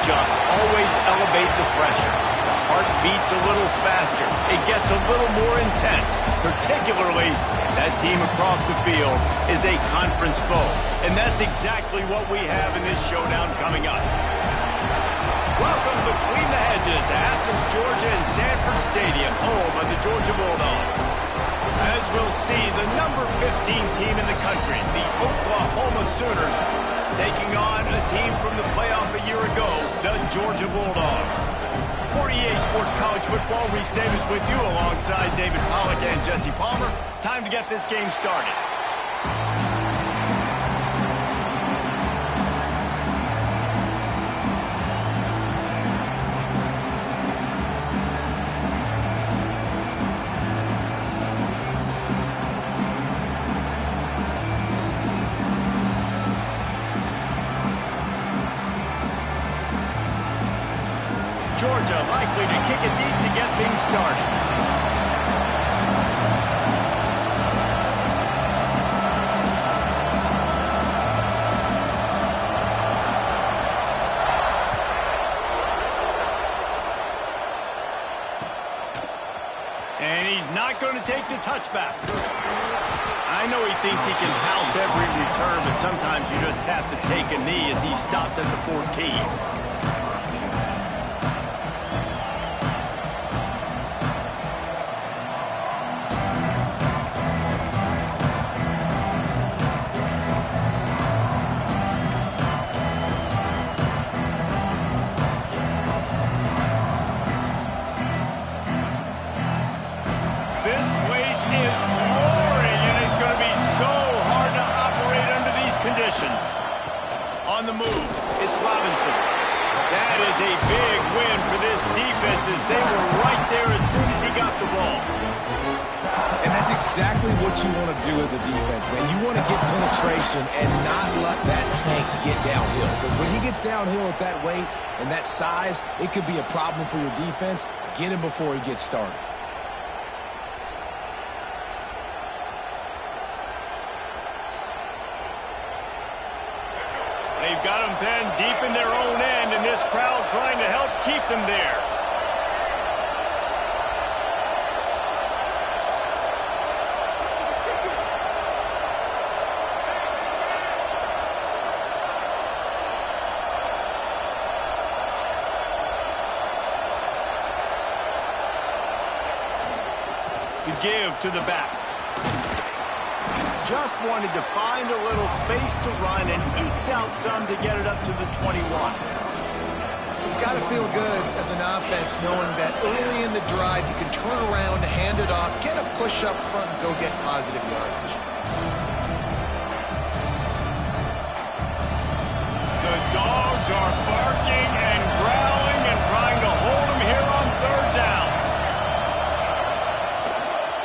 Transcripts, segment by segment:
matchups always elevate the pressure. The heart beats a little faster. It gets a little more intense, particularly if that team across the field is a conference foe. And that's exactly what we have in this showdown coming up. Welcome between the hedges to Athens, Georgia and Sanford Stadium, home of the Georgia Bulldogs. As we'll see, the number 15 team in the country, the Oklahoma Sooners, taking on a team from the playoff a year ago, the Georgia Bulldogs. 48 Sports College Football, Reese Davis with you alongside David Pollack and Jesse Palmer. Time to get this game started. Georgia likely to kick it deep to get things started. And he's not going to take the touchback. I know he thinks he can house every return, but sometimes you just have to take a knee as he stopped at the 14. On the move, it's Robinson. That is a big win for this defense as they were right there as soon as he got the ball. And that's exactly what you want to do as a defense, man. You want to get penetration and not let that tank get downhill. Because when he gets downhill at that weight and that size, it could be a problem for your defense. Get him before he gets started. They've got them then deep in their own end, and this crowd trying to help keep them there. The give to the back. Just wanted to find a little space to run and ekes out some to get it up to the 21. It's got to feel good as an offense knowing that early in the drive you can turn around, hand it off, get a push up front, and go get positive yardage. The Dogs are barking and growling and trying to hold them here on third down.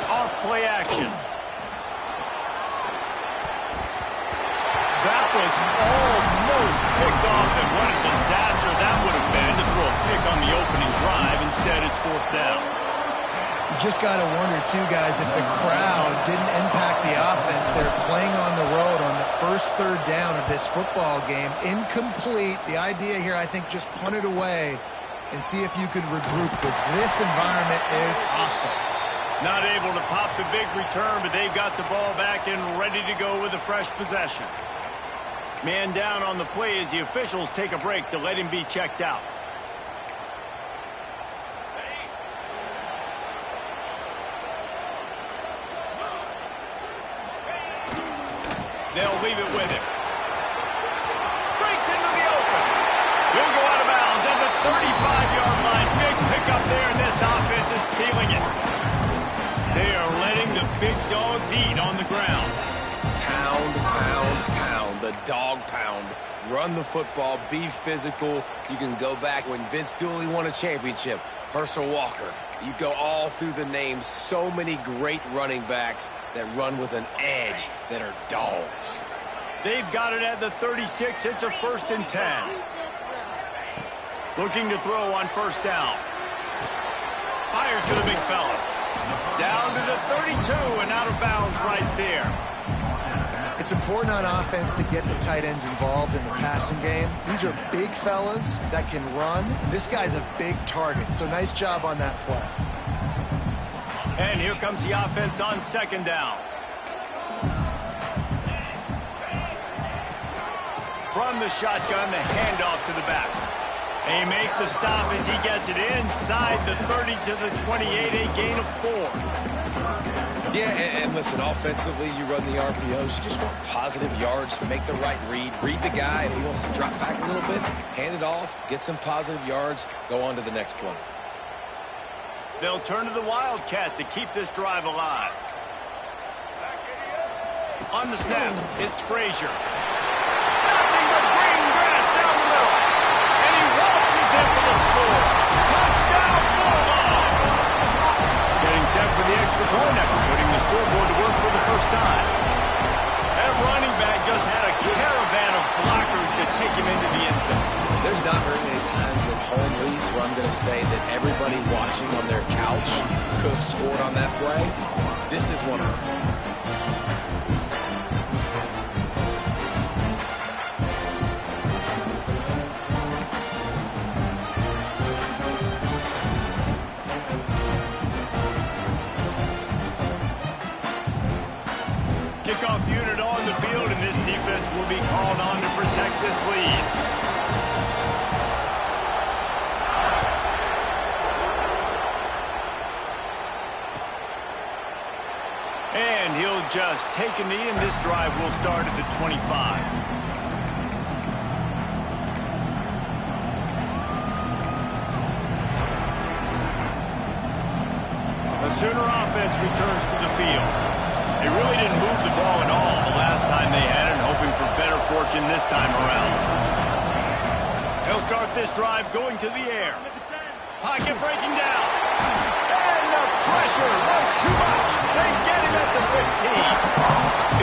Off play action. That was almost picked off, and what a disaster that would have been to throw a pick on the opening drive. Instead, it's fourth down. You just got to wonder, too, guys, if the crowd didn't impact the offense. They're playing on the road on the first third down of this football game. Incomplete. The idea here, I think, just punt it away and see if you could regroup, because this environment is hostile. Not able to pop the big return, but they've got the ball back and ready to go with a fresh possession. Man down on the play as the officials take a break to let him be checked out. They'll leave it with him. Breaks into the open. He'll go out of bounds at the 35-yard line. Big pickup there, and this offense is feeling it. They are letting the big dogs eat on the ground. Pound, pound, pound. The dog pound. Run the football. Be physical. You can go back when Vince Dooley won a championship. Herschel Walker. You go all through the names. So many great running backs that run with an edge that are dogs. They've got it at the 36. It's a 1st and 10. Looking to throw on first down. Fires to the big fella. Down to the 32 and out of bounds right there. It's important on offense to get the tight ends involved in the passing game. These are big fellas that can run. This guy's a big target, so nice job on that play. And here comes the offense on second down. From the shotgun, the handoff to the back. They make the stop as he gets it inside the 30 to the 28, a gain of 4. Yeah, and listen, offensively, you run the RPOs. You just want positive yards, make the right read the guy. If he wants to drop back a little bit, hand it off, get some positive yards, go on to the next play. They'll turn to the Wildcat to keep this drive alive. On the snap, it's Frazier. Nothing but green grass down the middle. And he waltzes in for the score. Touchdown, Bulldogs! Getting set for the extra point after putting the scoreboard to work for the first time. That running back just had a caravan of blockers to take him into the end zone. There's not very many times at home, Reese, where I'm going to say that everybody watching on their couch could have scored on that play. This is one of them. Kickoff unit on the field, and this defense will be called on to protect this lead. And he'll just take a knee, and this drive will start at the 25. The Sooner offense returns to the field. They really didn't move the ball at all the last time they had it, hoping for better fortune this time around. They'll start this drive going to the air. Pocket breaking down. And the pressure was too much. They get him at the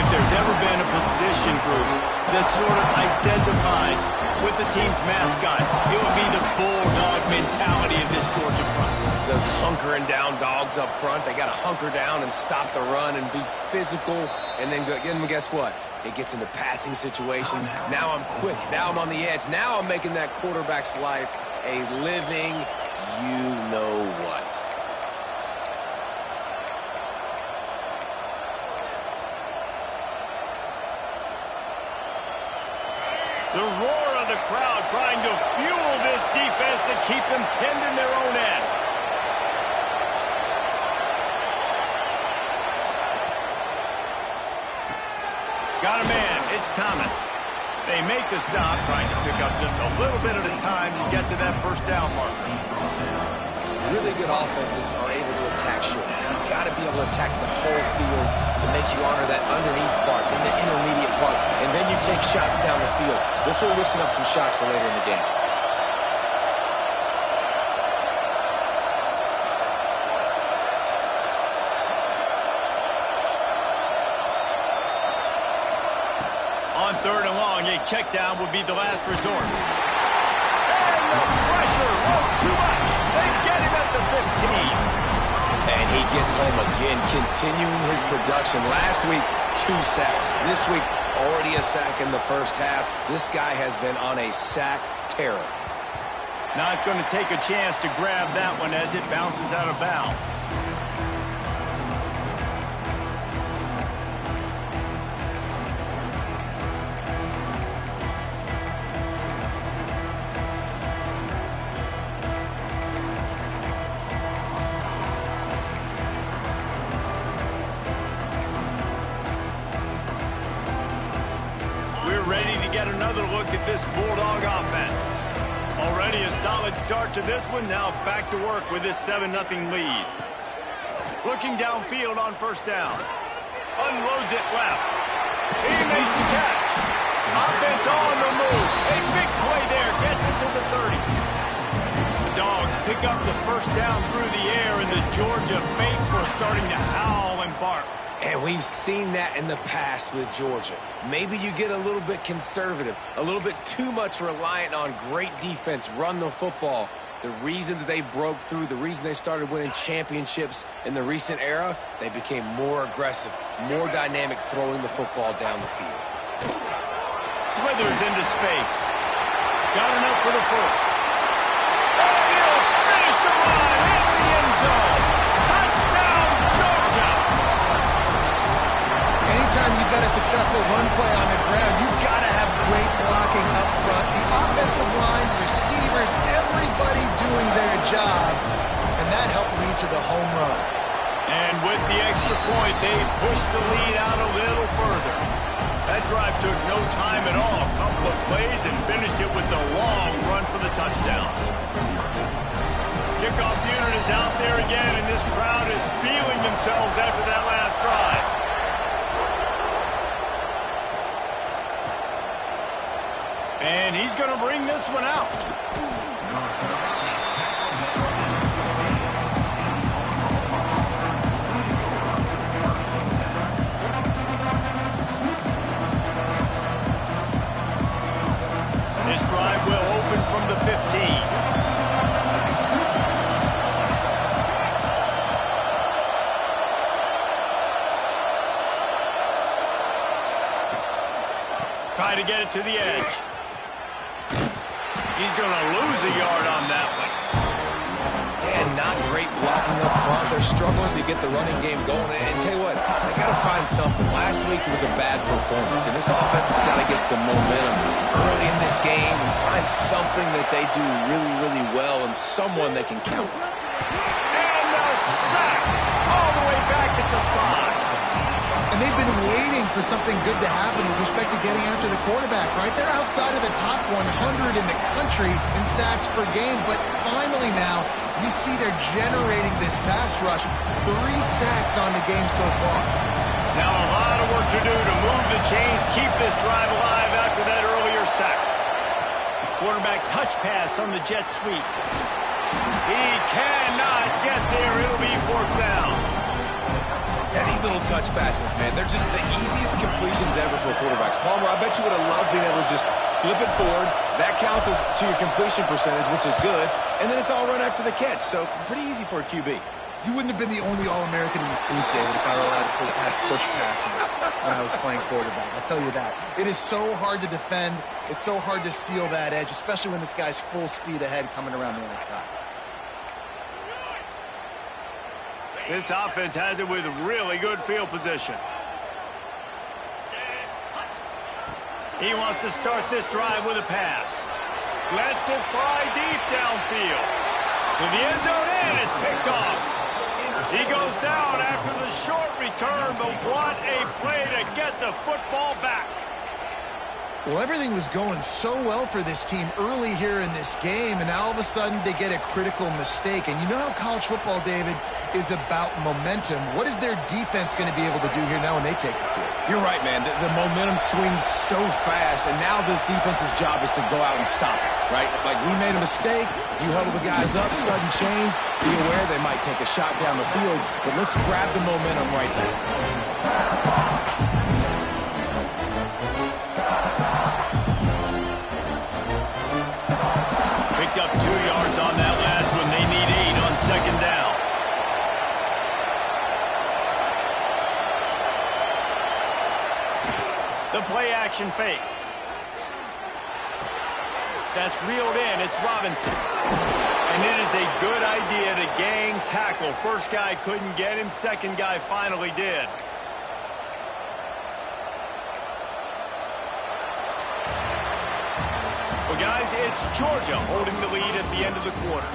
15. If there's ever been a position group that sort of identifies with the team's mascot, it would be the bulldog mentality of this Georgia front. Those hunkering down dogs up front, they got to hunker down and stop the run and be physical. And then guess what? It gets into passing situations. Now I'm quick. Now I'm on the edge. Now I'm making that quarterback's life a living you-know-what. The roar of the crowd trying to fuel this defense to keep them pinned in their own end. Got a man. It's Thomas. They make the stop, trying to pick up just a little bit at a time to get to that first down marker. Really good offenses are able to attack short. You've got to be able to attack the whole field to make you honor that underneath part, then the intermediate part, and then you take shots down the field. This will loosen up some shots for later in the game. On third and long, a check down would be the last resort. And the pressure was too much. They get him at the 15. And he gets home again, continuing his production. Last week, 2 sacks. This week, already a sack in the first half. This guy has been on a sack terror. Not going to take a chance to grab that one as it bounces out of bounds. Ready to get another look at this Bulldog offense. Already a solid start to this one. Now back to work with this 7-0 lead. Looking downfield on first down. Unloads it left. He makes the catch. Offense on the move. A big play there. Gets it to the 30. Dogs pick up the first down through the air, and the Georgia faithful starting to howl and bark. And we've seen that in the past with Georgia. Maybe you get a little bit conservative, a little bit too much reliant on great defense, run the football. The reason that they broke through, the reason they started winning championships in the recent era, they became more aggressive, more dynamic throwing the football down the field. Slithers into space. Got enough for the first. He'll finish the run in the end zone. Touchdown, Georgia! Anytime you've got a successful run play on the ground, you've got to have great blocking up front. The offensive line, receivers, everybody doing their job, and that helped lead to the home run. And with the extra point, they pushed the lead out a little further. That drive took no time at all. A couple of plays and finished it with the long run for the touchdown. Kickoff unit is out there again, and this crowd is feeling themselves after that last drive. And he's going to bring this one out. This drive will open from the 15. Try to get it to the edge. He's going to lose a yard on that one. And not great blocking up front. They're struggling to get the running game going. And tell you what, they got to find something. Last week was a bad performance, and this offense has got to get some momentum early in this game and find something that they do really, really well and someone they can count. And a sack all the way back at the 5. And they've been waiting for something good to happen with respect to getting after the quarterback, right? They're outside of the top 100 in the country in sacks per game, but finally now you see they're generating this pass rush. 3 sacks on the game so far. Now a lot of work to do to move the chains, keep this drive alive after that earlier sack. Quarterback touch pass on the jet sweep. He cannot get there. It'll be 4th down. Yeah, these little touch passes, man, they're just the easiest completions ever for quarterbacks. Palmer, I bet you would have loved being able to just flip it forward. That counts as to your completion percentage, which is good. And then it's all run after the catch, so pretty easy for a QB. You wouldn't have been the only All-American in this booth, David, if I were allowed to have push passes when I was playing quarterback. I'll tell you that. It is so hard to defend. It's so hard to seal that edge, especially when this guy's full speed ahead coming around the outside. This offense has it with really good field position. He wants to start this drive with a pass. Lets it fly deep downfield. To the end zone and is picked off. He goes down after the short return, but what a play to get the football back. Well, everything was going so well for this team early here in this game, and now all of a sudden they get a critical mistake. And you know how college football, David, is about momentum. What is their defense going to be able to do here now when they take the field? You're right, man. The momentum swings so fast, and now this defense's job is to go out and stop it, right? Like, we made a mistake. You huddle the guys up, sudden change. Be aware they might take a shot down the field, but let's grab the momentum right back. Up 2 yards on that last one. They need 8 on 2nd down. The play action fake. That's reeled in. It's Robinson. And it is a good idea to gang tackle. First guy couldn't get him. Second guy finally did. Well, guys, it's Georgia holding the lead at the end of the quarter.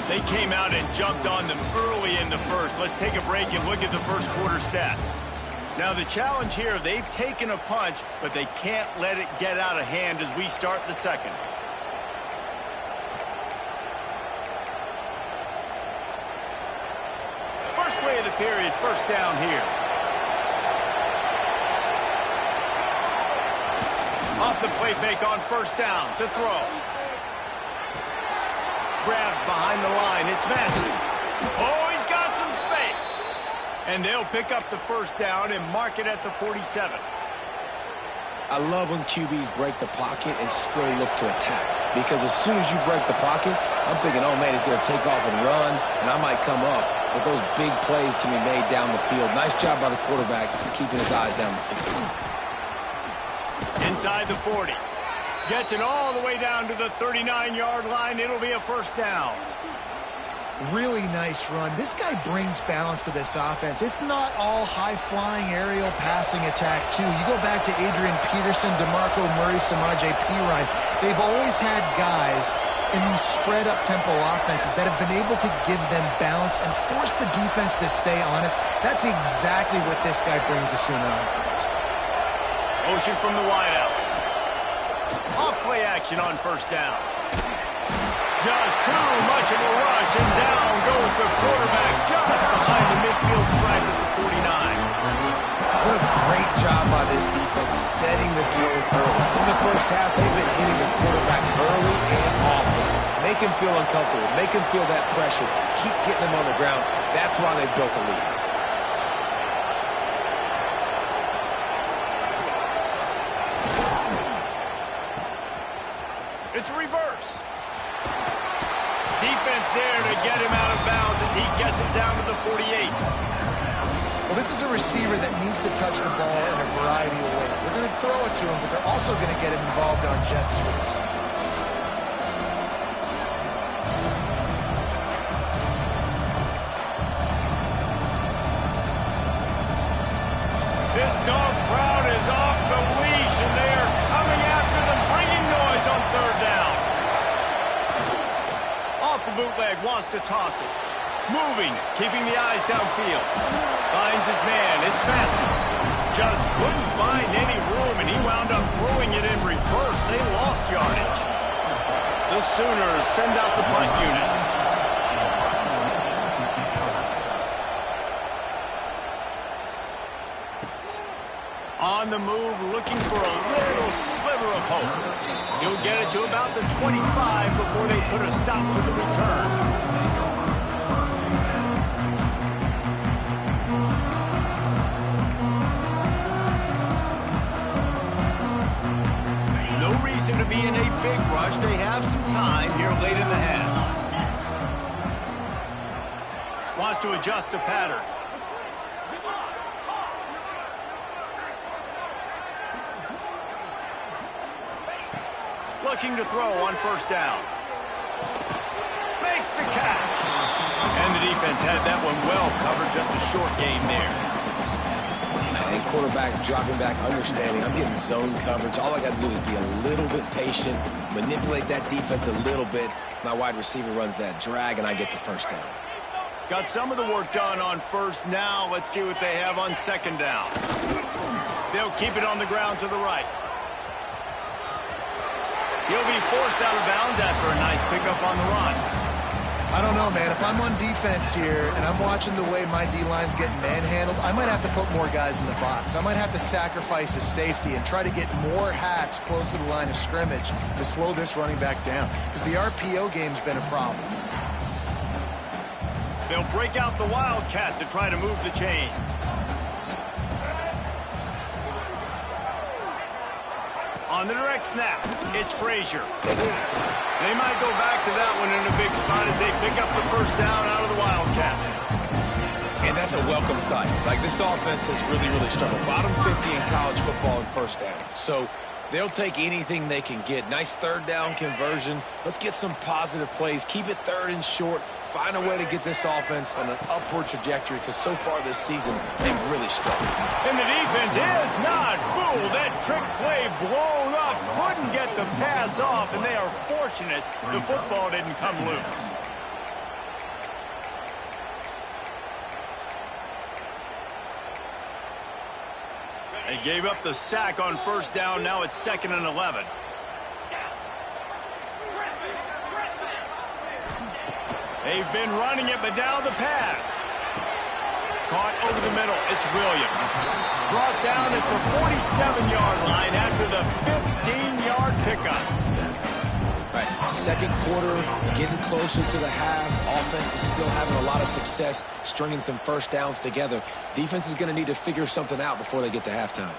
They came out and jumped on them early in the first. Let's take a break and look at the first quarter stats. Now, the challenge here, they've taken a punch, but they can't let it get out of hand as we start the second. First play of the period, first down here. Off the play fake on first down to throw. Grabbed behind the line. It's Massey. Oh, he's got some space. And they'll pick up the first down and mark it at the 47. I love when QBs break the pocket and still look to attack. Because as soon as you break the pocket, I'm thinking, oh, man, he's going to take off and run, and I might come up. But those big plays can be made down the field. Nice job by the quarterback keeping his eyes down the field. Inside the 40. Gets it all the way down to the 39-yard line. It'll be a first down. Really nice run. This guy brings balance to this offense. It's not all high-flying aerial passing attack, too. You go back to Adrian Peterson, DeMarco Murray, Samaje Perine. They've always had guys in these spread-up tempo offenses that have been able to give them balance and force the defense to stay honest. That's exactly what this guy brings the Sooner offense. Motion from the wideout. Off play action on first down. Just too much of a rush, and down goes the quarterback just behind the midfield stripe at the 49. What a great job by this defense setting the tone early. In the first half, they've been hitting the quarterback early and often. Make him feel uncomfortable. Make him feel that pressure. Keep getting him on the ground. That's why they've built a lead. It's a reverse. Defense there to get him out of bounds as he gets it down to the 48. Well, this is a receiver that needs to touch the ball in a variety of ways. They're going to throw it to him, but they're also going to get him involved on jet sweeps. This dog crowd is off the leash, and they are coming after them, bringing noise on third down. Off the bootleg, wants to toss it. Moving, keeping the eyes downfield. Finds his man, it's Massey. Just couldn't find any room, and he wound up throwing it in reverse. They lost yardage. The Sooners send out the punt unit. On the move, looking for a little sliver of hope. He'll get it to about the 25 before they put a stop to the return. No reason to be in a big rush. They have some time here late in the half. Wants to adjust the pattern. Looking to throw on first down. Makes the catch. And the defense had that one well covered. Just a short gain there. And quarterback dropping back, understanding I'm getting zone coverage. All I got to do is be a little bit patient, manipulate that defense a little bit. My wide receiver runs that drag, and I get the first down. Got some of the work done on first. Now let's see what they have on second down. They'll keep it on the ground to the right. He'll be forced out of bounds after a nice pickup on the run. I don't know, man. If I'm on defense here and I'm watching the way my D-line's getting manhandled, I might have to put more guys in the box. I might have to sacrifice a safety and try to get more hats close to the line of scrimmage to slow this running back down, because the RPO game's been a problem. They'll break out the Wildcat to try to move the chains. On the direct snap, it's Frazier. They might go back to that one in a big spot as they pick up the first down out of the Wildcat. And that's a welcome sight. Like, this offense has really, really struggled. Bottom 50 in college football in first downs. So they'll take anything they can get. Nice third down conversion. Let's get some positive plays. Keep it third and short. Find a way to get this offense on an upward trajectory, because so far this season, they've really struggled. And the defense is not fooled. That trick play blown up. Couldn't get the pass off, and they are fortunate the football didn't come loose. They gave up the sack on first down. Now it's 2nd and 11. They've been running it, but now the pass. Caught over the middle. It's Williams. Brought down at the 47-yard line after the 15-yard pickup. Right, second quarter, getting closer to the half. Offense is still having a lot of success stringing some first downs together. Defense is going to need to figure something out before they get to halftime.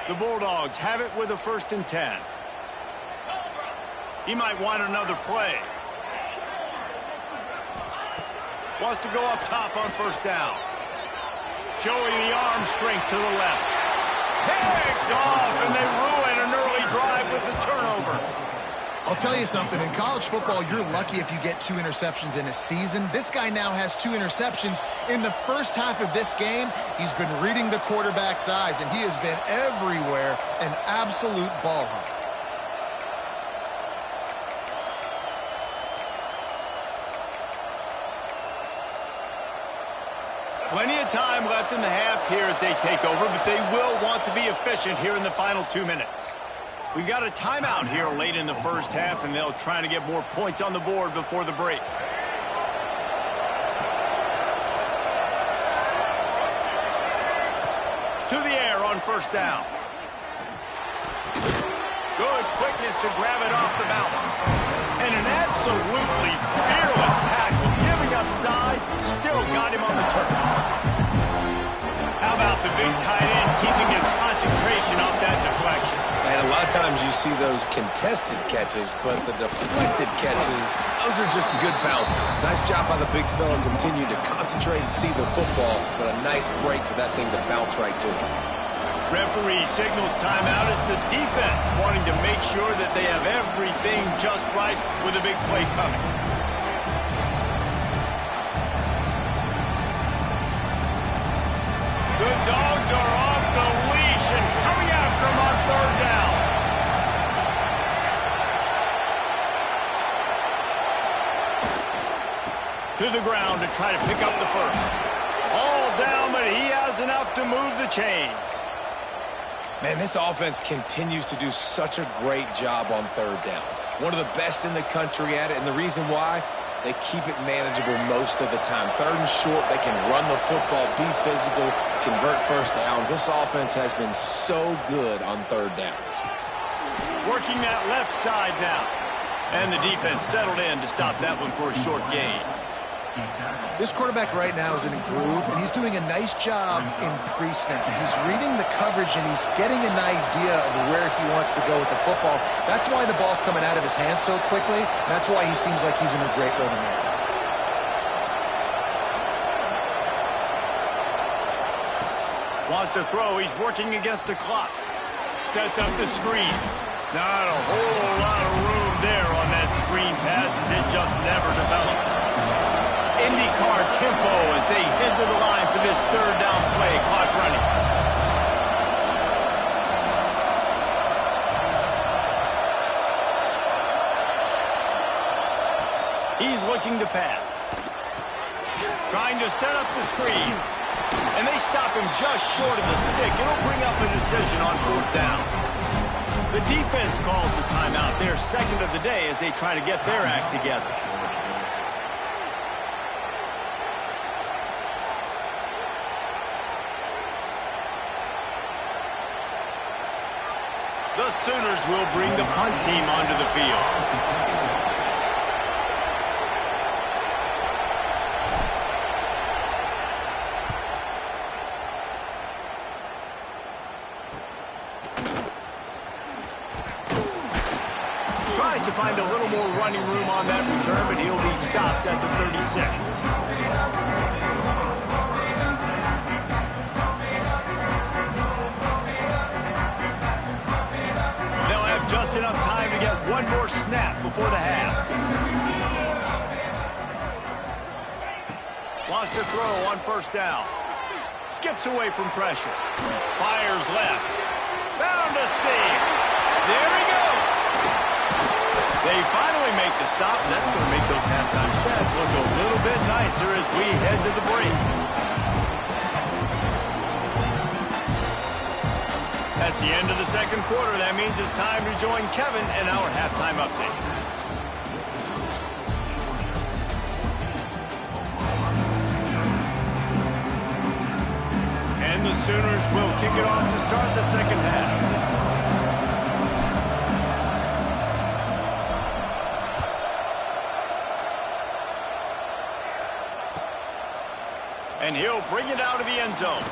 The Bulldogs have it with a 1st and 10. He might want another play. Wants to go up top on first down. Showing the arm strength to the left. Picked off, and they ruin an early drive with the turnover. I'll tell you something. In college football, you're lucky if you get 2 interceptions in a season. This guy now has 2 interceptions. In the first half of this game, he's been reading the quarterback's eyes, and he has been everywhere, an absolute ball hawk. Plenty of time left in the half here as they take over, but they will want to be efficient here in the final 2 minutes. We got a timeout here late in the first half, and they'll try to get more points on the board before the break. To the air on first down. Good quickness to grab it off the balance. And an absolutely fearless tackle, giving up size, still got him on the turf. How about the big tight end keeping his concentration off that deflection? And a lot of times you see those contested catches, but the deflected catches, those are just good bounces. Nice job by the big fella, continue to concentrate and see the football, but a nice break for that thing to bounce right to him. Referee signals timeout as the defense wanting to make sure that they have everything just right with a big play coming. The Dogs are off the leash and coming after him on third down. To the ground to try to pick up the first. All down, but he has enough to move the chains. Man, this offense continues to do such a great job on third down. One of the best in the country at it, and the reason why, they keep it manageable most of the time. Third and short, they can run the football, be physical, convert first downs. This offense has been so good on third downs. Working that left side now. And the defense settled in to stop that one for a short gain. This quarterback right now is in a groove, and he's doing a nice job in pre-snap. He's reading the coverage, and he's getting an idea of where he wants to go with the football. That's why the ball's coming out of his hands so quickly. That's why he seems like he's in a great rhythm here. Wants to throw. He's working against the clock. Sets up the screen. Not a whole lot of room there on that screen pass as it just never developed. IndyCar tempo as they head to the line for this third down play. Clock running. He's looking to pass. Trying to set up the screen. And they stop him just short of the stick. It'll bring up a decision on fourth down. The defense calls the timeout. Their second of the day as they try to get their act together. The Sooners will bring the punt team onto the field. Tries to find a little more running room on that return, but he'll be stopped at the 36. Just enough time to get one more snap before the half. Wants to throw on first down. Skips away from pressure. Fires left. Found a seam. There he goes. They finally make the stop, and that's going to make those halftime stats look a little bit nicer as we head to the break. That's the end of the second quarter. That means it's time to join Kevin in our halftime update. And the Sooners will kick it off to start the second half. And he'll bring it out of the end zone.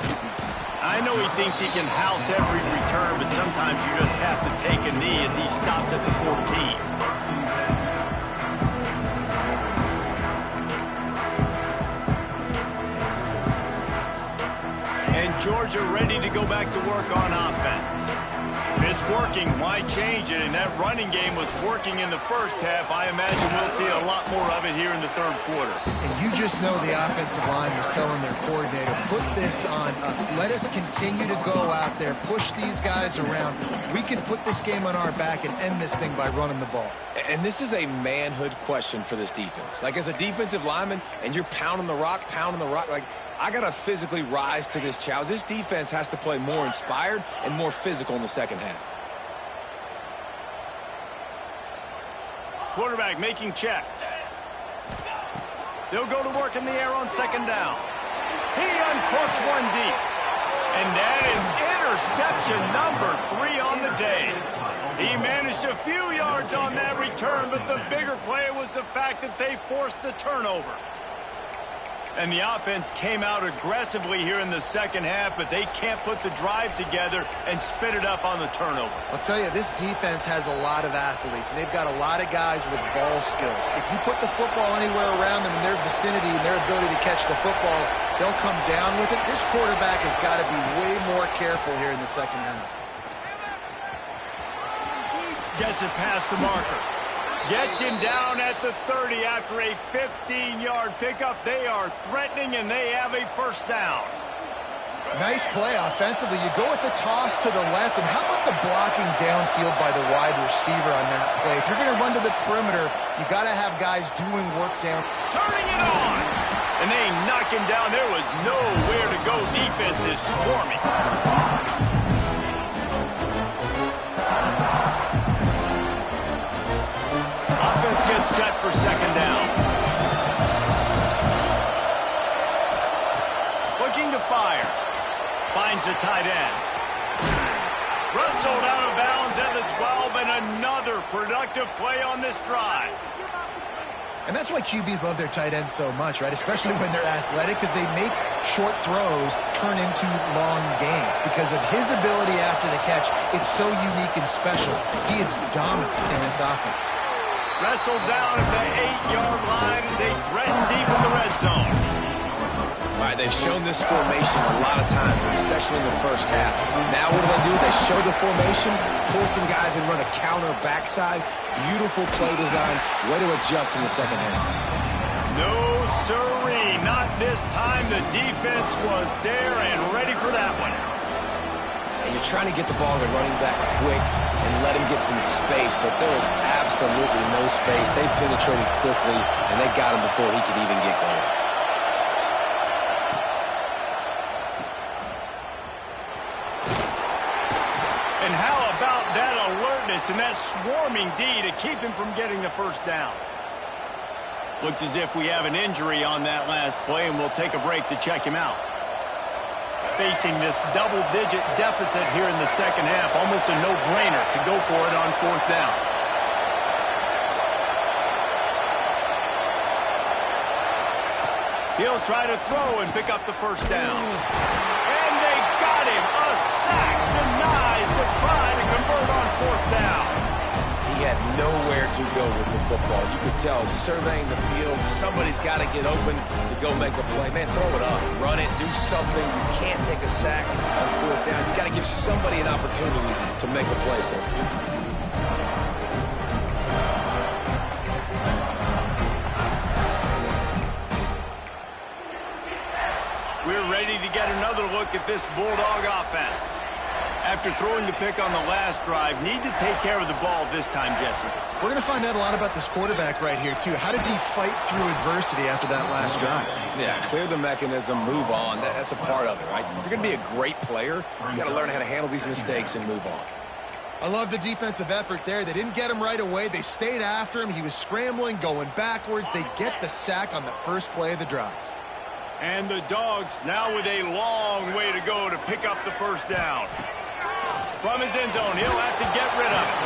I know he thinks he can house every return, but sometimes you just have to take a knee as he stopped at the 14. Georgia ready to go back to work on offense. If it's working, why change it? And that running game was working in the first half. I imagine we'll see a lot more of it here in the third quarter. And you just know the offensive line was telling their coordinator, put this on us. Let us continue to go out there, push these guys around. We can put this game on our back and end this thing by running the ball. And this is a manhood question for this defense. Like, as a defensive lineman, and you're pounding the rock, like, I got to physically rise to this challenge. This defense has to play more inspired and more physical in the second half. Quarterback making checks. They'll go to work in the air on second down. He uncorks one deep. And that is interception number 3 on the day. He managed a few yards on that return, but the bigger play was the fact that they forced the turnover. And the offense came out aggressively here in the second half, but they can't put the drive together and spit it up on the turnover. I'll tell you, this defense has a lot of athletes, and they've got a lot of guys with ball skills. If you put the football anywhere around them in their vicinity and their ability to catch the football, they'll come down with it. This quarterback has got to be way more careful here in the second half. Gets it past the marker. Gets him down at the 30 after a 15-yard pickup. They are threatening, and they have a first down. Nice play offensively. You go with the toss to the left, and how about the blocking downfield by the wide receiver on that play? If you're going to run to the perimeter, you got to have guys doing work down. Turning it on, and they knock him down. There was nowhere to go. Defense is swarming. Offense gets set for second down. Looking to fire. Finds the tight end. Wrestled out of bounds at the 12, and another productive play on this drive. And that's why QBs love their tight ends so much, right? Especially when they're athletic, because they make short throws turn into long gains. Because of his ability after the catch, it's so unique and special. He is dominant in this offense. Wrestled down at the 8-yard line as they threaten deep in the red zone. All right, they've shown this formation a lot of times, especially in the first half. Now what do? They show the formation, pull some guys and run a counter backside. Beautiful play design. Way to adjust in the second half. No siree, not this time. The defense was there and ready for that one. And you're trying to get the ball to the running back quick and let him get some space, but there was absolutely no space. They penetrated quickly, and they got him before he could even get going. And how about that alertness and that swarming D to keep him from getting the first down? Looks as if we have an injury on that last play, and we'll take a break to check him out. Facing this double-digit deficit here in the second half, almost a no-brainer to go for it on fourth down. He'll try to throw and pick up the first down. And they got him. A sack denies the try to convert on fourth down. He had nowhere to go with the football. You could tell, surveying the field, somebody's got to get open to go make a play. Man, throw it up, run it, do something. You can't take a sack on fourth down. You got to give somebody an opportunity to make a play for you. We're ready to get another look at this Bulldog offense. After throwing the pick on the last drive, need to take care of the ball this time, Jesse. We're going to find out a lot about this quarterback right here, too. How does he fight through adversity after that last drive? Yeah, clear the mechanism, move on. That's a part of it, right? If you're going to be a great player, you got to learn how to handle these mistakes and move on. I love the defensive effort there. They didn't get him right away. They stayed after him. He was scrambling, going backwards. They get the sack on the first play of the drive. And the Dogs now with a long way to go to pick up the first down. From his end zone, he'll have to get rid of it.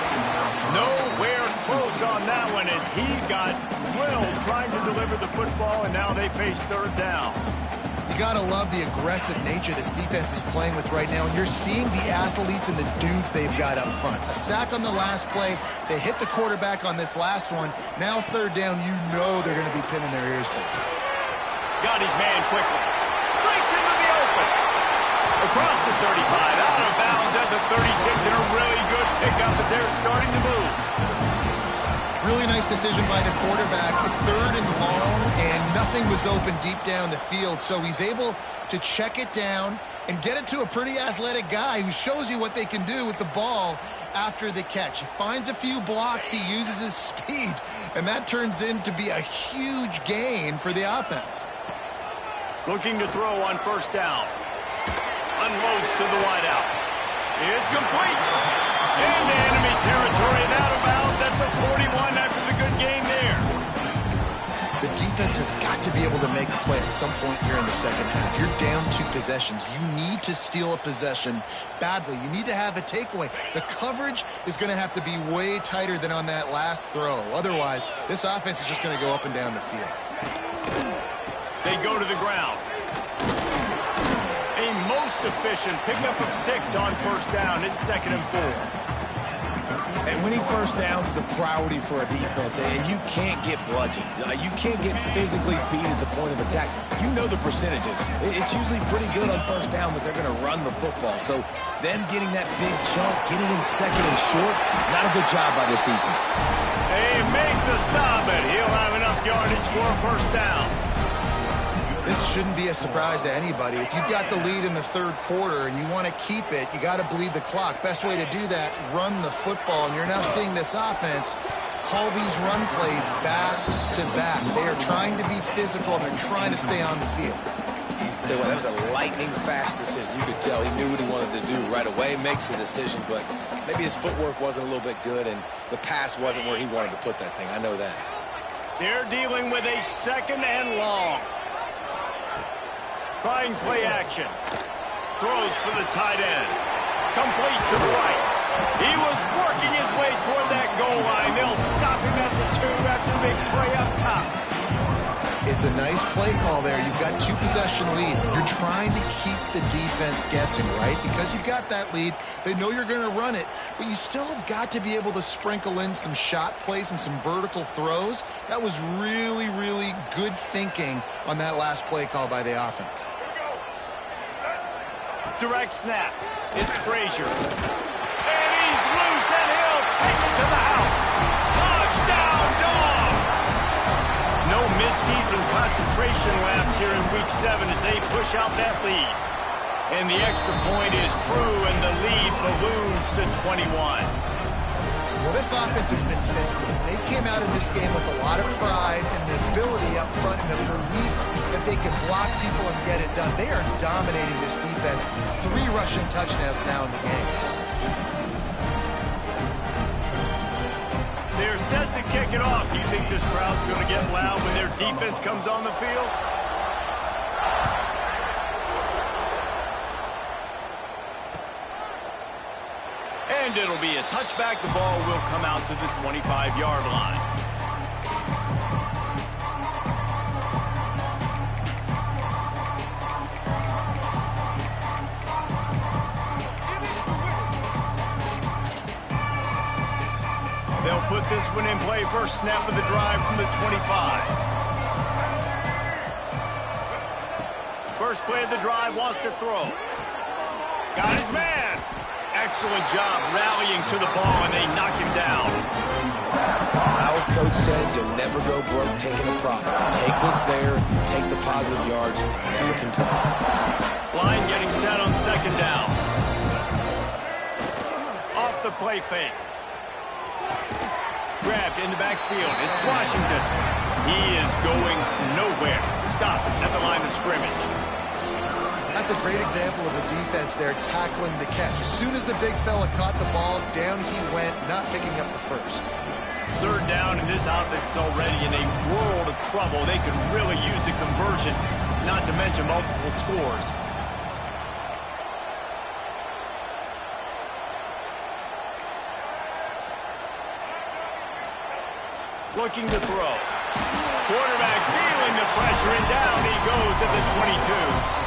Nowhere close on that one as he got drilled trying to deliver the football, and now they face third down. You got to love the aggressive nature this defense is playing with right now, and you're seeing the athletes and the dudes they've got up front. A sack on the last play. They hit the quarterback on this last one. Now third down, you know they're going to be pinning their ears back. Got his man quickly. Breaks into the open. Across the 35, out of bounds at the 36, and a really good pickup as they're starting to move. Really nice decision by the quarterback. 3rd and long, and nothing was open deep down the field, so he's able to check it down and get it to a pretty athletic guy who shows you what they can do with the ball after the catch. He finds a few blocks, he uses his speed, and that turns into be a huge gain for the offense. Looking to throw on 1st down. Unloads to the wideout. It's complete. Into enemy territory and out of bounds at the 41 after the good game there. The defense has got to be able to make a play at some point here in the second half. You're down 2 possessions. You need to steal a possession badly. You need to have a takeaway. The coverage is going to have to be way tighter than on that last throw. Otherwise, this offense is just going to go up and down the field. They go to the ground. A most efficient pickup of 6 on 1st down. It's 2nd and 4. And winning 1st downs is a priority for a defense, and you can't get bludgeoned. You can't get physically beat at the point of attack. You know the percentages. It's usually pretty good on 1st down that they're going to run the football. So them getting that big chunk, getting in 2nd and short, not a good job by this defense. They make the stop, and he'll have enough yardage for a 1st down. This shouldn't be a surprise to anybody. If you've got the lead in the 3rd quarter and you want to keep it, you got to bleed the clock. Best way to do that, run the football. And you're now seeing this offense call these run plays back to back. They are trying to be physical, and they're trying to stay on the field. Tell you what, that was a lightning-fast decision. You could tell he knew what he wanted to do right away, makes the decision, but maybe his footwork wasn't a little bit good, and the pass wasn't where he wanted to put that thing. I know that. They're dealing with a 2nd and long. Trying play action. Throws for the tight end. Complete to the right. He was working his way toward that goal line. They'll stop him at the 2 after the big play up top. It's a nice play call there. You've got 2-possession lead. You're trying to keep the defense guessing, right? Because you've got that lead. They know you're going to run it, but you still have got to be able to sprinkle in some shot plays and some vertical throws. That was really, really good thinking on that last play call by the offense. Direct snap. It's Frazier. And he's loose, and he'll take it to the house. Touchdown, Dogs! No midseason concentration laps here in Week 7 as they push out that lead. And the extra point is true, and the lead balloons to 21. Well, this offense has been physical. They came out in this game with a lot of pride and the ability up front and the belief that they can block people and get it done. They are dominating this defense. 3 rushing touchdowns now in the game. They're set to kick it off. Do you think this crowd's going to get loud when their defense comes on the field? And it'll be a touchback. The ball will come out to the 25-yard line. They'll put this one in play. First snap of the drive from the 25. First play of the drive, wants to throw. Got his man. Excellent job rallying to the ball, and they knock him down. Our coach said you'll never go broke taking a profit. Take what's there, take the positive yards, and never complain. Line getting set on 2nd down. Off the play fake. Grabbed in the backfield. It's Washington. He is going nowhere. Stop at the line of scrimmage. That's a great example of the defense there tackling the catch. As soon as the big fella caught the ball, down he went, not picking up the first. 3rd down, and this offense is already in a world of trouble. They could really use a conversion, not to mention multiple scores. Looking to throw. Quarterback feeling the pressure, and down he goes at the 22.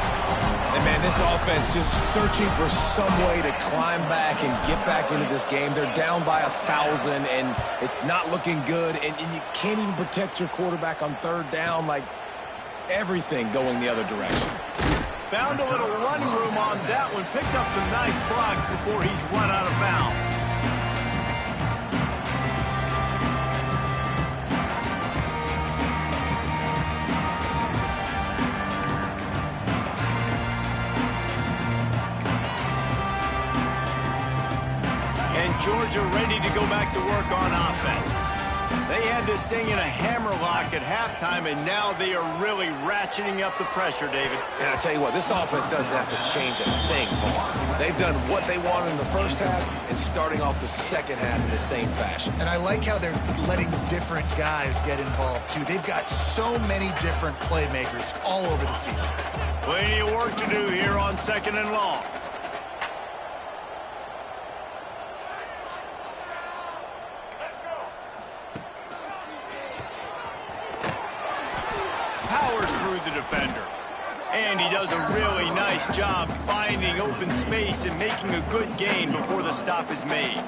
And, man, this offense just searching for some way to climb back and get back into this game. They're down by 1,000, and it's not looking good. And you can't even protect your quarterback on 3rd down. Like, everything going the other direction. Found a little running room on that one. Picked up some nice blocks before he's run out of bounds. And Georgia ready to go back to work on offense. They had this thing in a hammerlock at halftime, and now they are really ratcheting up the pressure, David. And I tell you what, this offense doesn't have to change a thing, Paul. They've done what they wanted in the first half and starting off the second half in the same fashion. And I like how they're letting different guys get involved, too. They've got so many different playmakers all over the field. Plenty of work to do here on 2nd and long. Powers through the defender. And he does a really nice job finding open space and making a good gain before the stop is made.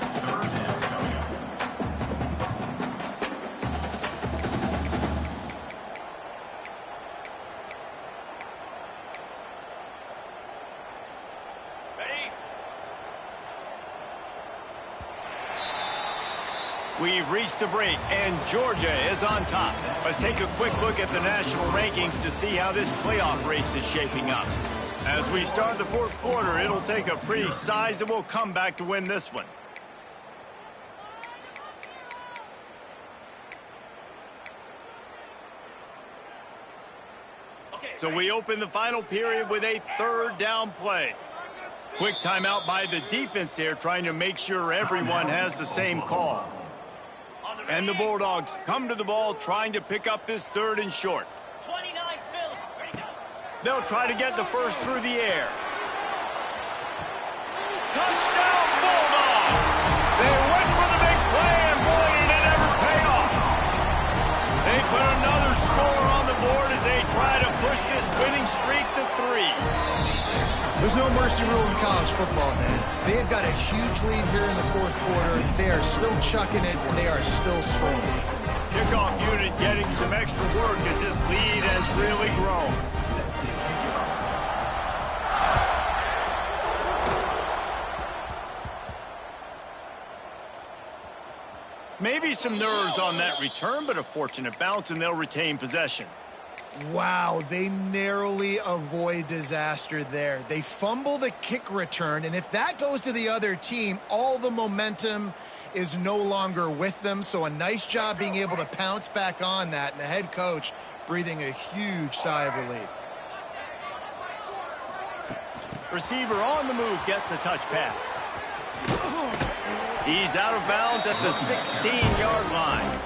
We've reached the break, and Georgia is on top. Let's take a quick look at the national rankings to see how this playoff race is shaping up. As we start the fourth quarter, it'll take a pretty sizable comeback to win this one. So we open the final period with a 3rd down play. Quick timeout by the defense there, trying to make sure everyone has the same call. And the Bulldogs come to the ball, trying to pick up this 3rd and short. They'll try to get the first through the air. Touchdown, Bulldogs! They went for the big play, and boy, did it ever pay off. They put another score on the board as they try to push this winning streak to 3. There's no mercy rule in college football, man. They have got a huge lead here in the fourth quarter. They are still chucking it, and they are still scoring. Kickoff unit getting some extra work as this lead has really grown. Maybe some nerves on that return, but a fortunate bounce, and they'll retain possession. Wow, they narrowly avoid disaster there. They fumble the kick return, and if that goes to the other team, all the momentum is no longer with them. So a nice job being able to pounce back on that, and the head coach breathing a huge sigh of relief. Receiver on the move gets the touch pass. He's out of bounds at the 16-yard line.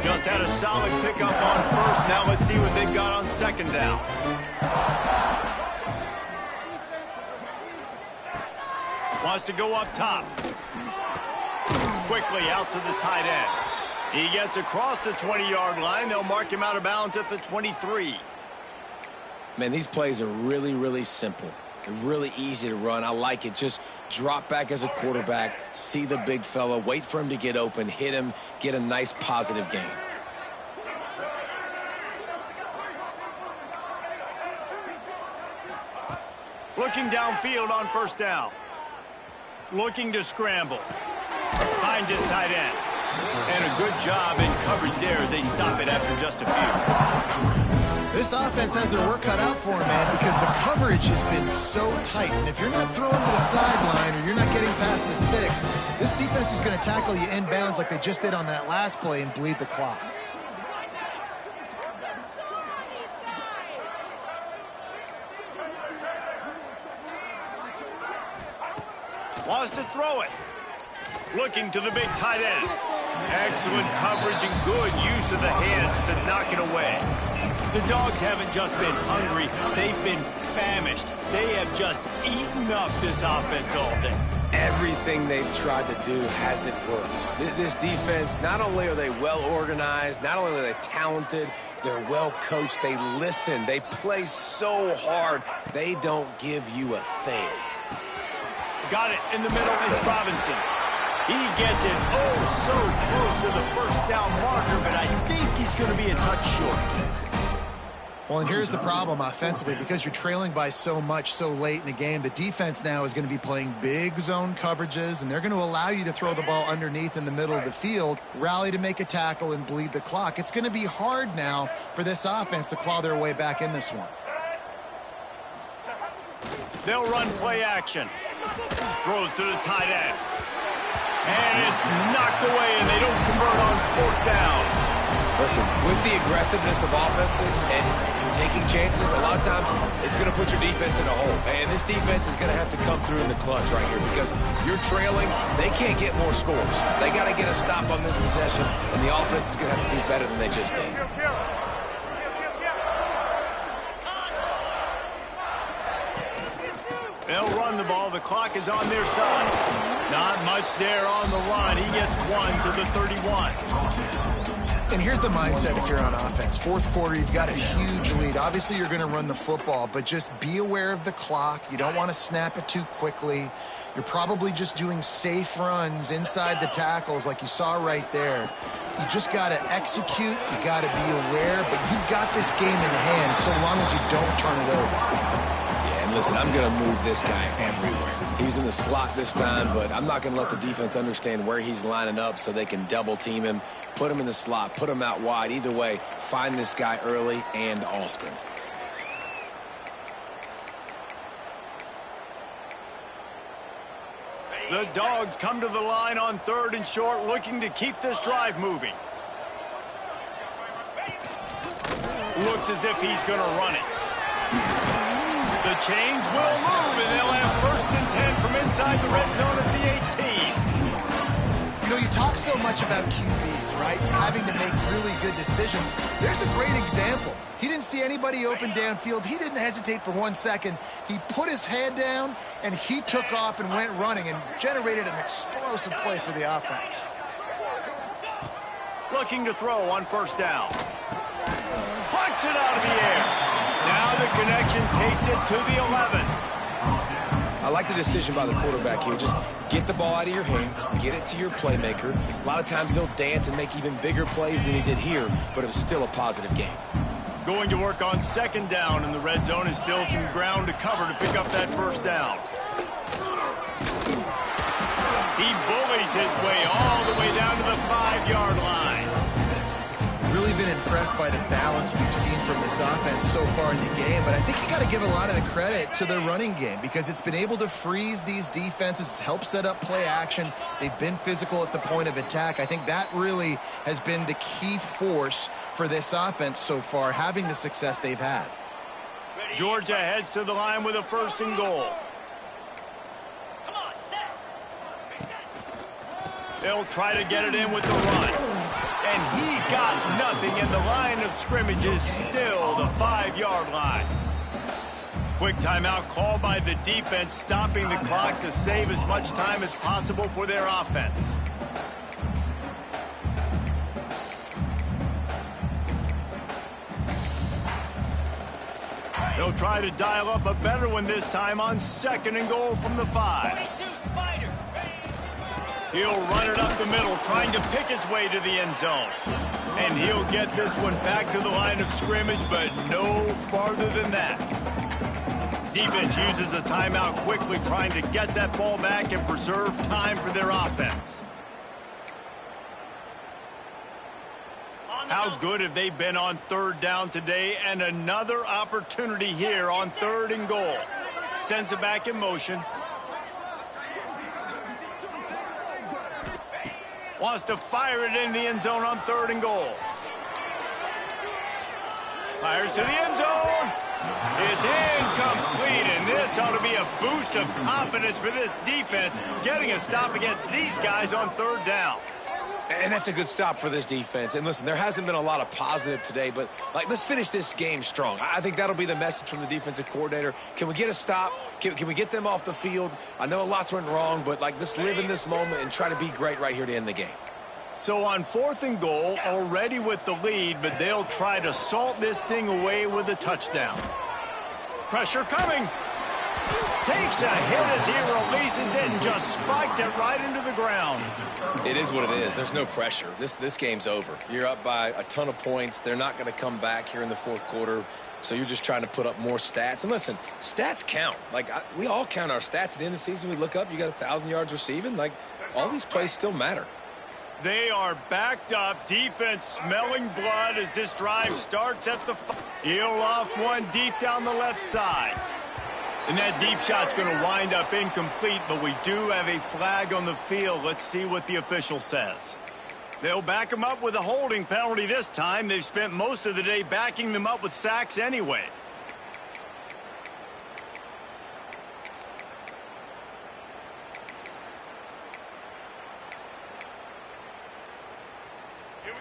Just had a solid pickup on first. Now let's see what they've got on 2nd down. Wants to go up top. Quickly out to the tight end. He gets across the 20-yard line. They'll mark him out of bounds at the 23. Man, these plays are really, really simple. They're really easy to run. I like it. Just drop back as a quarterback, see the big fella, wait for him to get open, hit him, get a nice positive gain. Looking downfield on 1st down. Looking to scramble. Finds his tight end. And a good job in coverage there as they stop it after just a few. This offense has their work cut out for them, man, because the coverage has been so tight. And if you're not throwing to the sideline or you're not getting past the sticks, this defense is going to tackle you inbounds like they just did on that last play and bleed the clock. Wants to throw it. Looking to the big tight end. Excellent coverage and good use of the hands to knock it away. The Dogs haven't just been hungry, they've been famished. They have just eaten up this offense all day. Everything they've tried to do hasn't worked. This defense, not only are they well organized, not only are they talented, they're well coached, they listen, they play so hard, they don't give you a thing. Got it in the middle, it's Robinson. He gets it so close to the 1st down marker, but I think he's going to be a touch short. Well, and here's the problem offensively. Because you're trailing by so much so late in the game, the defense now is going to be playing big zone coverages, and they're going to allow you to throw the ball underneath in the middle of the field, rally to make a tackle, and bleed the clock. It's going to be hard now for this offense to claw their way back in this one. They'll run play action. Throws to the tight end. And it's knocked away, and they don't convert on 4th down. Listen, with the aggressiveness of offenses and taking chances, a lot of times it's going to put your defense in a hole. And this defense is going to have to come through in the clutch right here because you're trailing. They can't get more scores. They got to get a stop on this possession, and the offense is going to have to do better than they just did. They'll run the ball. The clock is on their side. Not much there on the line. He gets 1 to the 31. And here's the mindset if you're on offense. 4th quarter, you've got a huge lead. Obviously, you're going to run the football, but just be aware of the clock. You don't want to snap it too quickly. You're probably just doing safe runs inside the tackles like you saw right there. You just got to execute. You got to be aware, but you've got this game in hand so long as you don't turn it over. Listen, I'm going to move this guy everywhere. He's in the slot this time, but I'm not going to let the defense understand where he's lining up so they can double team him, put him in the slot, put him out wide. Either way, find this guy early and often. The Dogs come to the line on 3rd and short, looking to keep this drive moving. Looks as if he's going to run it. The chains will move, and they'll have 1st and 10 from inside the red zone at the 18. You know, you talk so much about QBs, right? Having to make really good decisions. There's a great example. He didn't see anybody open downfield. He didn't hesitate for 1 second. He put his head down, and he took off and went running and generated an explosive play for the offense. Looking to throw on 1st down. Plucks it out of the air. Now the connection takes it to the 11. I like the decision by the quarterback here. Just get the ball out of your hands, get it to your playmaker. A lot of times they'll dance and make even bigger plays than he did here, but it was still a positive game. Going to work on 2nd down in the red zone is still some ground to cover to pick up that 1st down. He bullies his way all the way down to the 5-yard line. Really been impressed by the balance we've seen from this offense so far in the game, but I think you got to give a lot of the credit to the running game because it's been able to freeze these defenses, help set up play action. They've been physical at the point of attack. I think that really has been the key force for this offense so far, having the success they've had. Georgia heads to the line with a 1st and goal. They'll try to get it in with the run. And he got nothing, and the line of scrimmage is still the 5-yard line. Quick timeout called by the defense, stopping the clock to save as much time as possible for their offense. They'll try to dial up a better one this time on 2nd and goal from the 5. He'll run it up the middle, trying to pick his way to the end zone. And he'll get this one back to the line of scrimmage, but no farther than that. Defense uses a timeout quickly, trying to get that ball back and preserve time for their offense. How good have they been on 3rd down today? And another opportunity here on 3rd and goal. Sends it back in motion. Wants to fire it in the end zone on 3rd and goal. Fires to the end zone. It's incomplete, and this ought to be a boost of confidence for this defense, getting a stop against these guys on 3rd down. And that's a good stop for this defense. And listen, there hasn't been a lot of positive today, but let's finish this game strong. I think that'll be the message from the defensive coordinator. Can we get a stop? Can we get them off the field? I know lots went wrong, but let's live in this moment and try to be great right here to end the game. So on 4th and goal, already with the lead, but they'll try to salt this thing away with a touchdown. Pressure coming. Takes a hit as he releases it and just spiked it right into the ground. It is what it is. There's no pressure. This game's over. You're up by a ton of points. They're not going to come back here in the fourth quarter. So you're just trying to put up more stats. And listen, stats count. Like, we all count our stats. At the end of the season, we look up, you got 1,000 yards receiving. Like, all these plays still matter. They are backed up. Defense smelling blood as this drive starts at the... Heel off one deep down the left side. And that deep shot's going to wind up incomplete, but we do have a flag on the field. Let's see what the official says. They'll back them up with a holding penalty this time. They've spent most of the day backing them up with sacks anyway.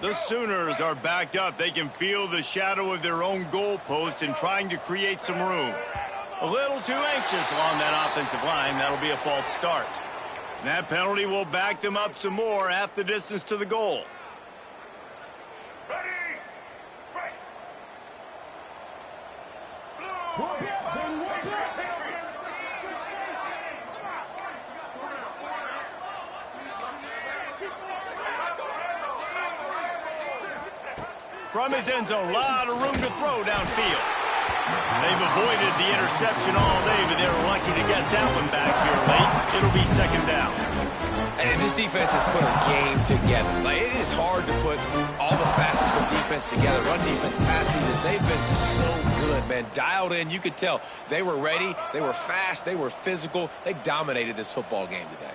The Sooners are backed up. They can feel the shadow of their own goalpost and trying to create some room. A little too anxious along that offensive line. That'll be a false start. And that penalty will back them up some more, half the distance to the goal. From his end zone, a lot of room to throw downfield. They've avoided the interception all day, but they're lucky to get that one back here late. It'll be second down. And this defense has put a game together. Like, it is hard to put all the facets of defense together. Run defense, pass defense, they've been so good, man. Dialed in, you could tell. They were ready, they were fast, they were physical. They dominated this football game today.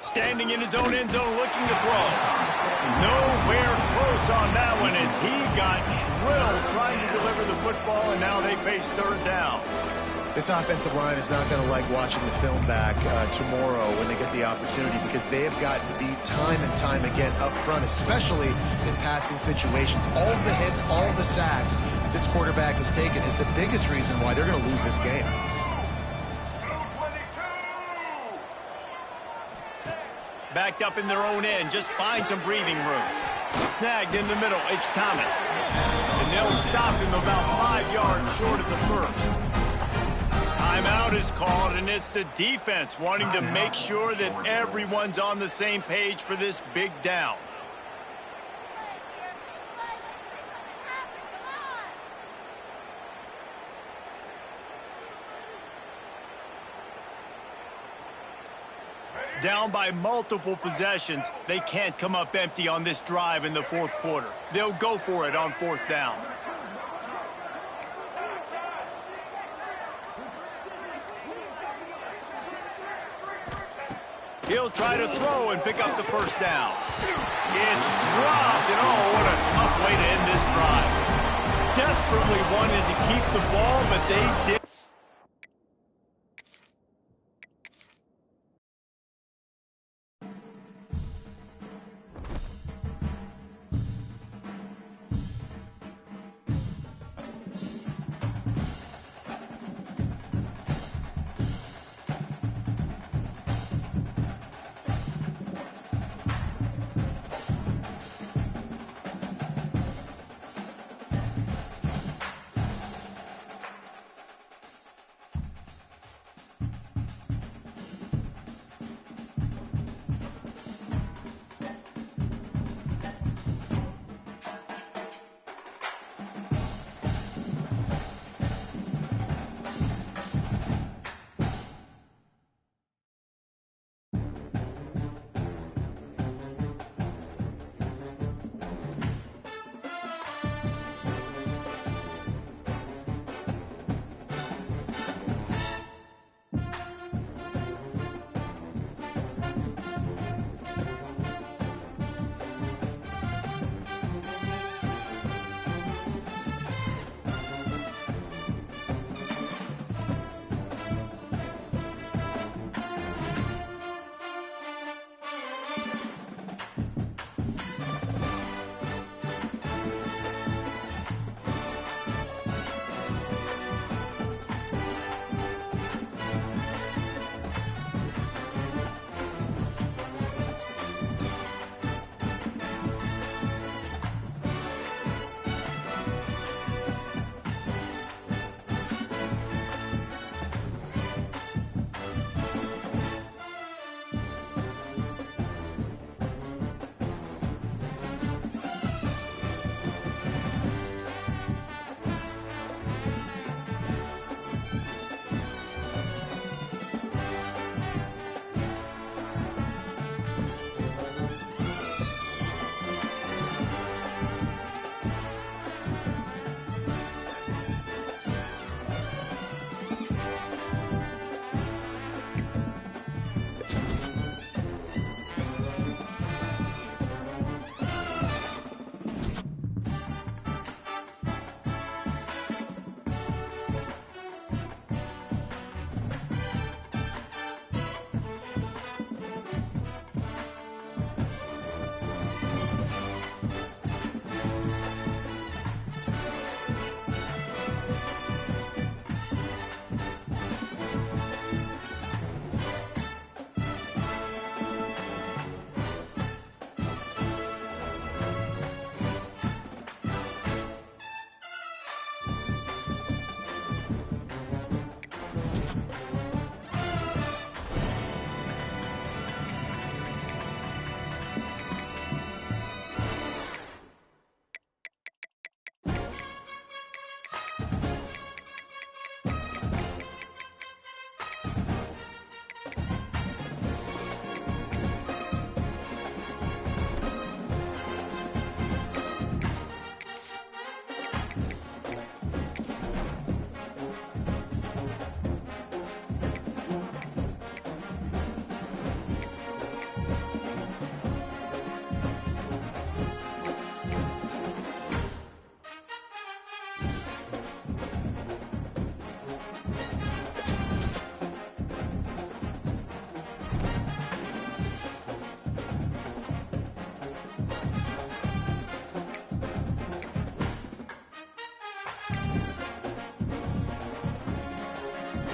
Standing in his own end zone looking to throw. Nowhere close on that one as he got drilled trying to deliver the football, and now they face third down. This offensive line is not going to like watching the film back tomorrow when they get the opportunity, because they have gotten beat time and time again up front, especially in passing situations. All of the hits, all of the sacks this quarterback has taken is the biggest reason why they're going to lose this game. Backed up in their own end, just find some breathing room. Snagged in the middle, it's Thomas. And they'll stop him about 5 yards short of the first. Timeout is called, and it's the defense wanting to make sure that everyone's on the same page for this big down. Down by multiple possessions, they can't come up empty on this drive in the fourth quarter. They'll go for it on fourth down. He'll try to throw and pick up the first down. It's dropped, and oh, what a tough way to end this drive. Desperately wanted to keep the ball, but they did.